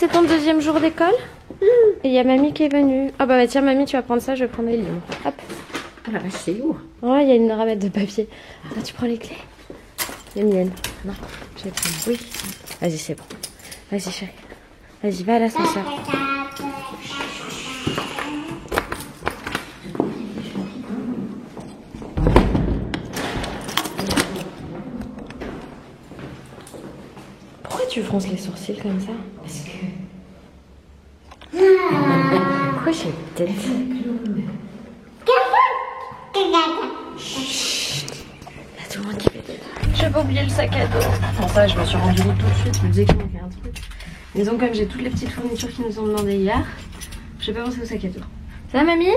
c'est ton deuxième jour d'école? Et il y a mamie qui est venue. Ah bah tiens mamie, tu vas prendre ça, je vais prendre les livres. Hop. Oh la vache, c'est où? Ouais, il y a une ramette de papier. Attends, tu prends les clés? Les miennes. Non, je vais prendre. Oui. Vas-y, c'est bon. Vas-y chérie. Vas-y, va à l'ascenseur. Pourquoi tu fronces les sourcils comme ça? Parce que... Pourquoi j'ai une tête? Chut. Il y a tout le monde qui fait des... Je vais pas oublier le sac à dos. Bon ça, je me suis rendu compte tout de suite. Je me disais qu'il manquait un truc. Disons comme j'ai toutes les petites fournitures qu'ils nous ont demandé hier, j'ai pas pensé au sac à dos. Ça va mamie?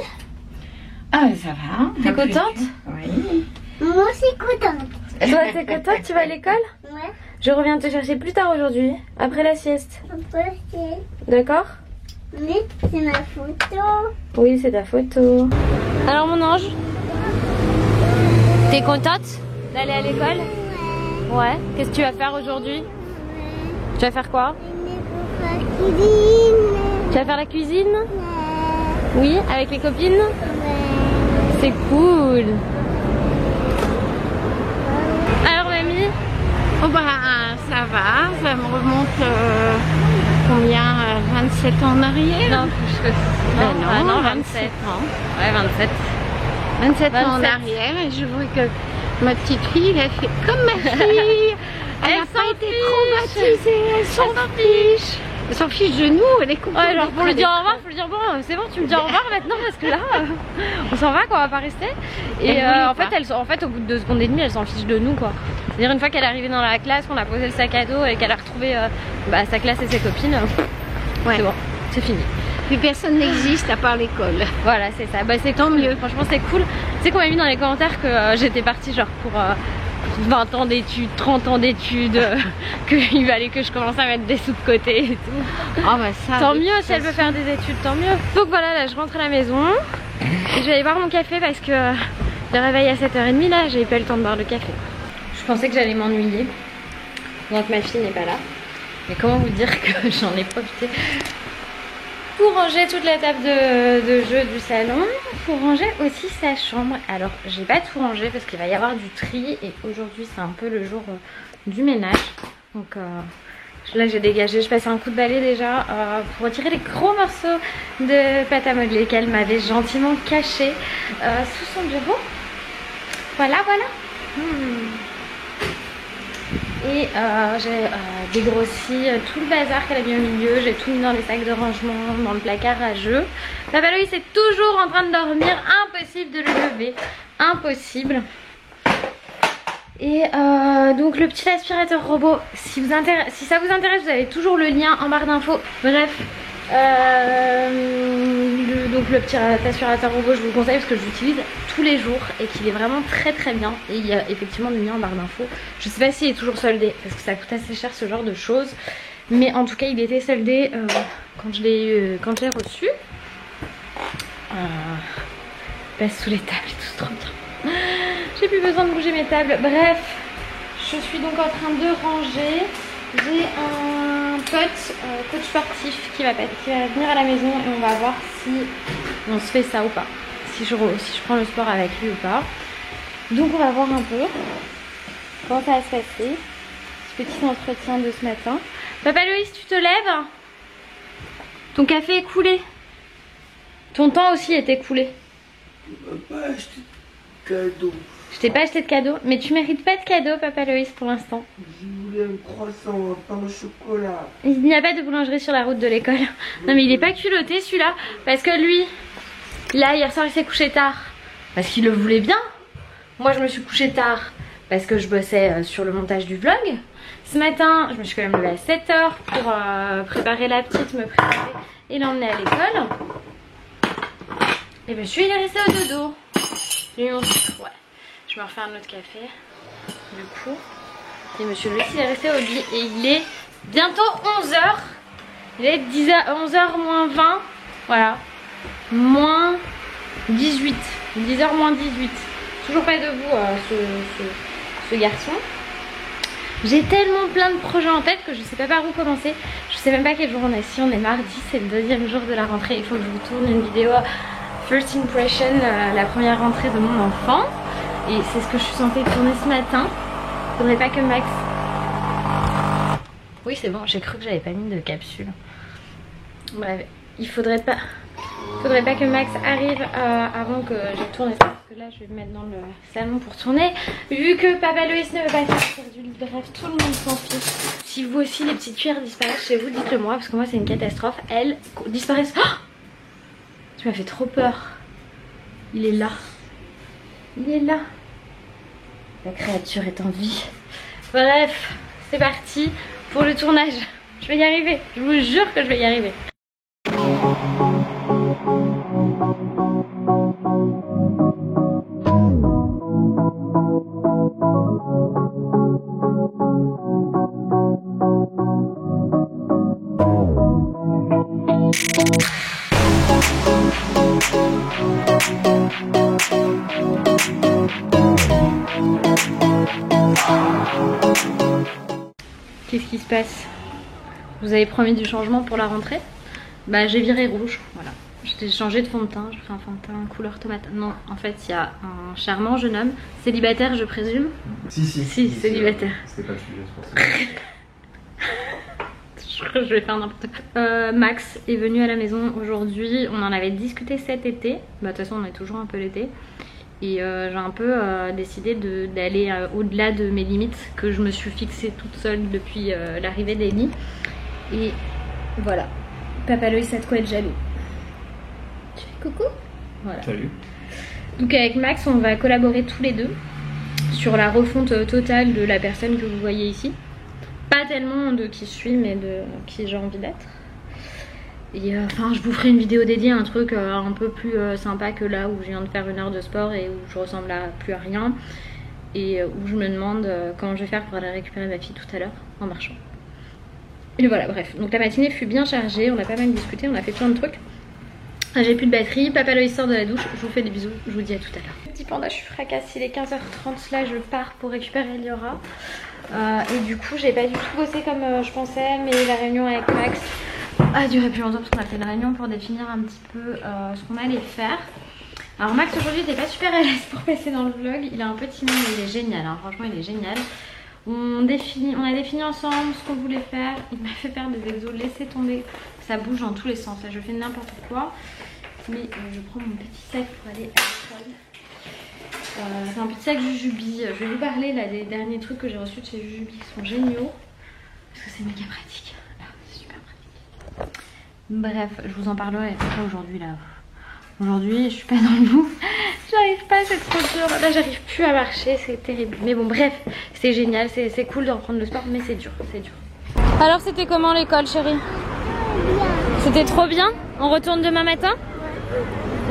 Ah ça va. T'es contente? Oui. Moi aussi contente. Toi t'es contente? Tu vas à l'école? Ouais. Je reviens te chercher plus tard aujourd'hui, après la sieste. Possible. D'accord? Oui, c'est ma photo. Oui, c'est ta photo. Alors mon ange, t'es contente d'aller à l'école? Ouais. Qu'est-ce que tu vas faire aujourd'hui? Tu vas faire quoi? Tu vas faire la cuisine? Oui, avec les copines? C'est cool. Alors mamie? Oh bah ça va, ça me remonte combien 27 ans en arrière? Non, non, 27 ans. Ouais, 27. 27 ans en arrière et je vois que ma petite fille, elle fait comme ma fille. Elle n'a pas été traumatisée, elle s'en fiche. Elle s'en fiche de nous, elle est contente. Ouais, alors pour lui dire au revoir, faut lui dire bon, c'est bon, tu me dis au revoir maintenant parce que là, on s'en va quoi, on va pas rester. Et en fait, au bout de 2 secondes et demie, elle s'en fiche de nous quoi. C'est-à-dire une fois qu'elle est arrivée dans la classe, qu'on a posé le sac à dos et qu'elle a retrouvé sa classe et ses copines, Ouais. c'est bon, c'est fini. Plus personne n'existe à part l'école. Voilà, c'est ça. Bah c'est tant mieux. Franchement, c'est cool. Tu sais qu'on m'a mis dans les commentaires que j'étais partie genre pour 20 ans d'études, 30 ans d'études, qu'il fallait que je commence à mettre des sous de côté et tout. Oh bah ça. Tant mieux si elle veut faire des études, tant mieux. Donc voilà, là je rentre à la maison. Et je vais aller boire mon café parce que le réveil à 7h30, là j'ai pas eu le temps de boire le café. Je pensais que j'allais m'ennuyer. Donc ma fille n'est pas là. Mais comment vous dire que j'en ai profité pour ranger toute la table de jeu du salon, pour ranger aussi sa chambre. Alors j'ai pas tout rangé parce qu'il va y avoir du tri et aujourd'hui c'est un peu le jour du ménage. Donc là j'ai dégagé, je passe un coup de balai déjà pour retirer les gros morceaux de pâte à modeler qu'elle m'avait gentiment caché sous son bureau. Voilà. Et j'ai dégrossi tout le bazar qu'elle a mis au milieu. J'ai tout mis dans les sacs de rangement, dans le placard à jeux. Papa Loïs est toujours en train de dormir. Impossible de le lever. Impossible. Et donc le petit aspirateur robot, si ça vous intéresse, vous avez toujours le lien en barre d'infos. Bref. Donc le petit aspirateur robot, je vous le conseille parce que je l'utilise tous les jours et qu'il est vraiment très très bien. Et il y a effectivement le lien en barre d'infos. Je sais pas s'il est toujours soldé parce que ça coûte assez cher ce genre de choses, mais en tout cas il était soldé quand je l'ai reçu. Passe sous les tables et tout, c'est trop bien. J'ai plus besoin de bouger mes tables. Bref, je suis donc en train de ranger. J'ai un pote coach sportif qui va venir à la maison et on va voir si on se fait ça ou pas. Si je prends le sport avec lui ou pas. Donc on va voir un peu comment ça va se passer. Ce petit entretien de ce matin. Papa Loïs, tu te lèves? Ton café est coulé. Ton temps aussi est écoulé. Tu m'as pas acheté de cadeau. Je t'ai pas acheté de cadeau, mais tu mérites pas de cadeau, Papa Loïs, pour l'instant. Je voulais un croissant, un pain au chocolat. Il n'y a pas de boulangerie sur la route de l'école. Non mais il est pas culotté celui-là. Parce que lui, là hier soir il s'est couché tard. Parce qu'il le voulait bien. Moi je me suis couchée tard parce que je bossais sur le montage du vlog. Ce matin je me suis quand même levée à 7h pour préparer la petite, me préparer et l'emmener à l'école. Et monsieur il est resté au dodo. Ouais. Je me refais un autre café. Du coup. Et monsieur Loïs il est resté au lit. Et il est bientôt 11h. Il est 11h moins 20. Voilà. Moins 18. 10h moins 18. Toujours pas debout ce garçon. J'ai tellement plein de projets en tête que je sais pas par où commencer. Je sais même pas quel jour on est. Si on est mardi, c'est le 2e jour de la rentrée. Il faut que je vous tourne une vidéo First Impression, la première rentrée de mon enfant. Et c'est ce que je suis censée tourner ce matin. Faudrait pas que Max... Oui c'est bon, j'ai cru que j'avais pas mis de capsule. Bref, il faudrait pas que Max arrive avant que je tourne ça. Parce que là je vais me mettre dans le salon pour tourner. Vu que Papa Loïs ne veut pas sortir du lit, bref, tout le monde s'en fiche. Si vous aussi les petites cuillères disparaissent chez vous, dites-le moi parce que moi c'est une catastrophe. Elles disparaissent. Oh, tu m'as fait trop peur. Il est là. Il est là. La créature est en vie. Bref, c'est parti pour le tournage. Je vais y arriver. Je vous jure que je vais y arriver. Qu'est-ce qui se passe? Vous avez promis du changement pour la rentrée? Bah j'ai viré rouge, voilà. J'ai changé de fond de teint, j'ai fait un fond de teint couleur tomate. Non, en fait il y a un charmant jeune homme, célibataire je présume. Si, célibataire. C'était pas le sujet, c'est pour ça. Je crois que je vais faire n'importe quoi. Max est venu à la maison aujourd'hui, on en avait discuté cet été. Bah de toute façon on est toujours un peu l'été. Et j'ai un peu décidé d'aller au-delà de mes limites que je me suis fixée toute seule depuis l'arrivée d'Ellie. Et voilà, Papa Loïs a de quoi être jaloux. Tu fais coucou? Voilà. Salut. Donc avec Max on va collaborer tous les deux sur la refonte totale de la personne que vous voyez ici. Pas tellement de qui je suis mais de qui j'ai envie d'être. Et enfin je vous ferai une vidéo dédiée à un truc un peu plus sympa que là où je viens de faire 1 heure de sport et où je ressemble à plus à rien. Et où je me demande comment je vais faire pour aller récupérer ma fille tout à l'heure en marchant. Et voilà, bref. Donc la matinée fut bien chargée, on a pas mal discuté, on a fait plein de trucs. J'ai plus de batterie, Papa Loïs sort de la douche, je vous fais des bisous, je vous dis à tout à l'heure. Petit panda, je suis fracasse, il est 15h30, là je pars pour récupérer Eliora. Et du coup j'ai pas du tout bossé comme je pensais, mais la réunion avec Max a duré plus longtemps parce qu'on a fait une réunion pour définir un petit peu ce qu'on allait faire. Alors Max aujourd'hui n'était pas super à l'aise pour passer dans le vlog, il est un peu timide mais il est génial, hein. Franchement il est génial. On a défini ensemble ce qu'on voulait faire, il m'a fait faire des exos, laissez tomber, ça bouge dans tous les sens, là je fais n'importe quoi. Mais je prends mon petit sac pour aller à l'école. C'est un petit sac Jujubi, je vais vous parler là des derniers trucs que j'ai reçus de chez Jujubi qui sont géniaux. Parce que c'est méga pratique, c'est super pratique. Bref, je vous en parlerai après aujourd'hui là. Aujourd'hui je suis pas dans le mood, j'arrive pas, c'est trop dur. Là j'arrive plus à marcher, c'est terrible. Mais bon bref, c'est génial, c'est cool de reprendre le sport mais c'est dur, c'est dur. Alors c'était comment l'école chérie? C'était trop bien? On retourne demain matin?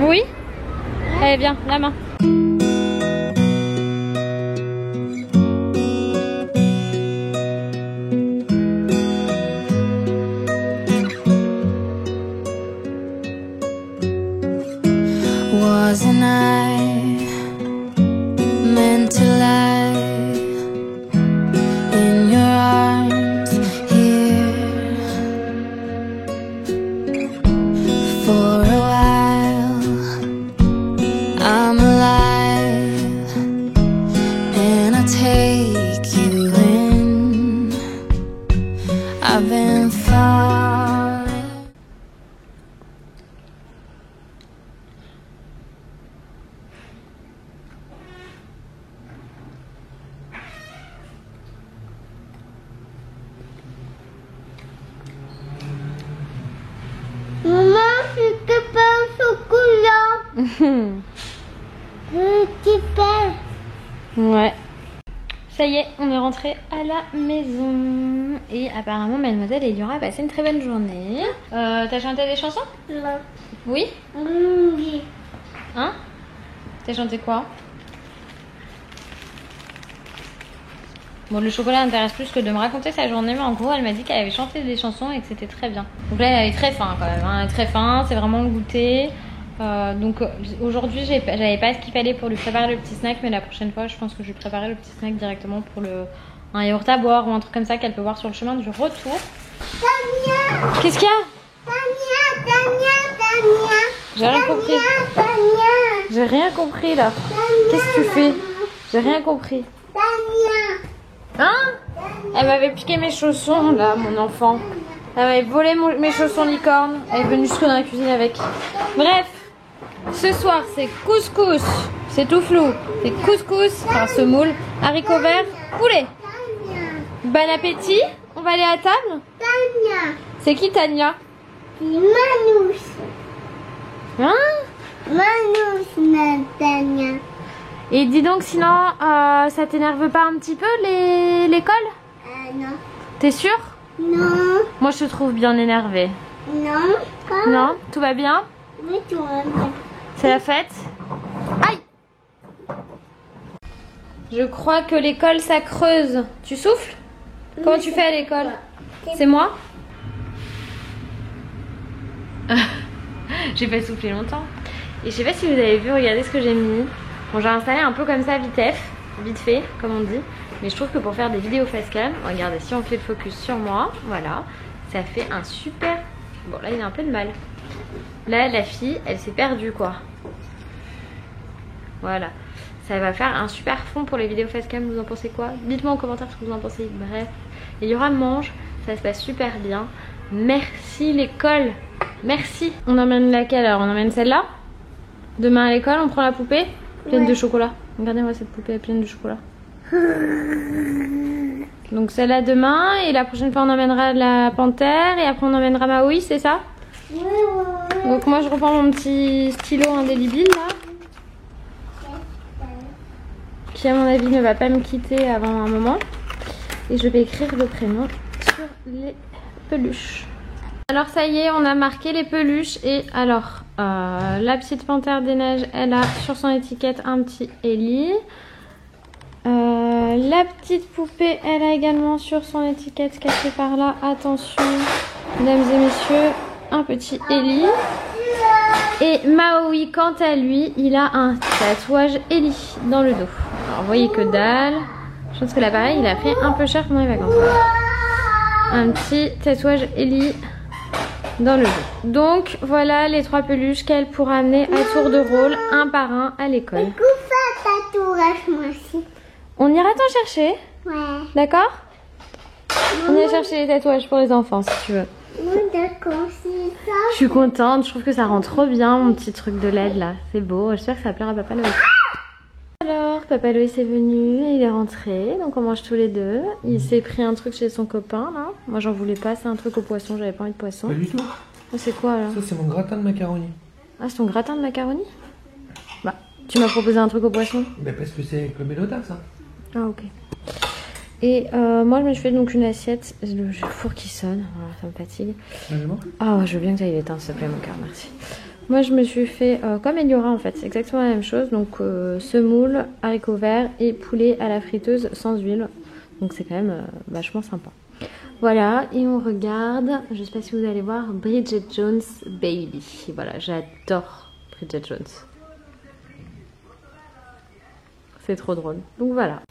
Oui? Allez viens, la main. Wasn't I meant to lie in your arms here for a while? I'm alive and I take you in. I've been falling. Maman, c'était pas un chocolat. Petit pain. Ouais. Ça y est, on est rentré à la maison. Et apparemment mademoiselle Eliora a passé une très belle journée. T'as chanté des chansons? Non. Oui? Oui. Hein? T'as chanté quoi? Bon, le chocolat intéresse plus que de me raconter sa journée, mais en gros elle m'a dit qu'elle avait chanté des chansons et que c'était très bien. Donc là elle est très fin quand même, hein. Elle est très fin, c'est vraiment le goûter. Donc aujourd'hui j'avais pas ce qu'il fallait pour lui préparer le petit snack, mais la prochaine fois je pense que je vais préparer le petit snack directement pour un yaourt à boire ou un truc comme ça qu'elle peut boire sur le chemin du retour. Tania, Qu'est-ce qu'il y a? Tania. J'ai rien compris. Tania. J'ai rien compris là. Qu'est-ce que tu fais? J'ai rien compris. Tania. Hein? Elle m'avait piqué mes chaussons là, mon enfant. Elle m'avait volé mes chaussons licorne. Elle est venue jusque dans la cuisine avec. Bref, ce soir c'est couscous. C'est tout flou. C'est couscous, enfin semoule, haricots verts, poulet. Bon appétit. On va aller à table. Tania. C'est qui Tania? C'est Manouche. Hein? Manouche, Tania. Et dis donc sinon, ça t'énerve pas un petit peu l'école? Non. T'es sûre? Non. Moi je te trouve bien énervée. Non. Pas. Non? Tout va bien? Oui, tu vas bien. C'est la fête? Aïe! Je crois que l'école ça creuse. Tu souffles? Comment tu fais à l'école? C'est moi? J'ai pas soufflé longtemps. Et je sais pas si vous avez vu, regardez ce que j'ai mis. Bon, j'ai installé un peu comme ça vite fait, comme on dit. Mais je trouve que pour faire des vidéos face cam, regardez, si on fait le focus sur moi, voilà, ça fait un super... Bon, là il a un peu de mal. Là, la fille, elle s'est perdue quoi. Voilà. Ça va faire un super fond pour les vidéos face cam, vous en pensez quoi? Dites-moi en commentaire ce que vous en pensez. Bref, il y aura mange, ça se passe super bien. Merci l'école, merci. On emmène laquelle alors? On emmène celle-là? Demain à l'école, on prend la poupée pleine de chocolat. Regardez-moi cette poupée pleine de chocolat. Donc celle-là demain, et la prochaine fois on emmènera la panthère, et après on emmènera Maui, c'est ça? Oui. Donc moi je reprends mon petit stylo indélébile là, qui à mon avis ne va pas me quitter avant un moment, et je vais écrire le prénom sur les peluches. Alors ça y est, on a marqué les peluches, et alors la petite panthère des neiges, elle a sur son étiquette un petit Ellie. La petite poupée, elle a également sur son étiquette cachée par là, attention mesdames et messieurs, un petit Ellie. Et Maui, quant à lui, il a un tatouage Ellie dans le dos. Alors vous voyez que dalle. Je pense que l'appareil il a pris un peu cher pendant les vacances. Un petit tatouage Ellie dans le dos. Donc voilà les 3 peluches qu'elle pourra amener à tour de rôle, un par un à l'école. Tatouage, moi aussi. On ira t'en chercher, Ouais. d'accord? On ira chercher les tatouages pour les enfants si tu veux. Oui, d'accord, c'est ça. Je suis contente, je trouve que ça rend trop bien mon petit truc de LED là. C'est beau, j'espère que ça va plaire à Papa Loïs. Alors, Papa Loïs est venu, il est rentré, donc on mange tous les deux. Il s'est pris un truc chez son copain là. Moi j'en voulais pas, c'est un truc au poisson, j'avais pas envie de poisson. Pas du tout. Ah, c'est quoi là? Ça, c'est mon gratin de macaroni. Ah, c'est ton gratin de macaroni? Bah, tu m'as proposé un truc au poisson? Mais parce que c'est avec le Bellota, ça. Ah, ok. Et moi je me suis fait donc une assiette, j'ai le four qui sonne, voilà, ça me fatigue. Ah ouais, je veux bien que tu ailles l'éteindre s'il te plaît mon cœur, merci. Moi je me suis fait comme Eliora en fait, c'est exactement la même chose, donc semoule, haricots verts et poulet à la friteuse sans huile. Donc c'est quand même vachement sympa. Voilà, et on regarde, je sais pas si vous allez voir, Bridget Jones Baby. Voilà, j'adore Bridget Jones. C'est trop drôle, donc voilà.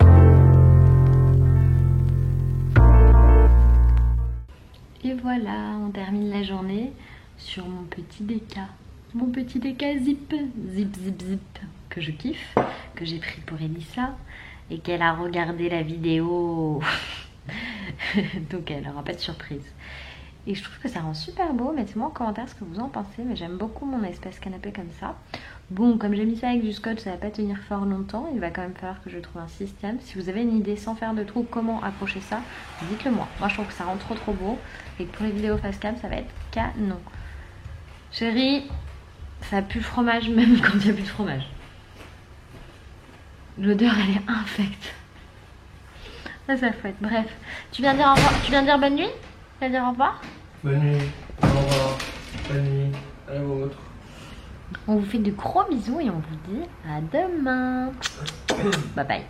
Et voilà, on termine la journée sur mon petit déca. Mon petit déca zip, zip, zip, zip, que je kiffe, que j'ai pris pour Elissa et qu'elle a regardé la vidéo. Donc elle n'aura pas de surprise. Et je trouve que ça rend super beau. Mettez-moi en commentaire ce que vous en pensez. Mais j'aime beaucoup mon espace canapé comme ça. Bon, comme j'ai mis ça avec du scotch, ça va pas tenir fort longtemps. Il va quand même falloir que je trouve un système. Si vous avez une idée sans faire de trou comment accrocher ça, dites-le moi. Moi je trouve que ça rend trop beau. Et que pour les vidéos face cam, ça va être canon. Chérie, ça pue le fromage même quand il n'y a plus de fromage. L'odeur elle est infecte. Ça fouette. Bref, tu viens dire au revoir. Tu viens dire bonne nuit? Tu viens dire au revoir? Bonne nuit, au revoir, bonne nuit, à la vôtre. On vous fait de gros bisous et on vous dit à demain. Bye bye.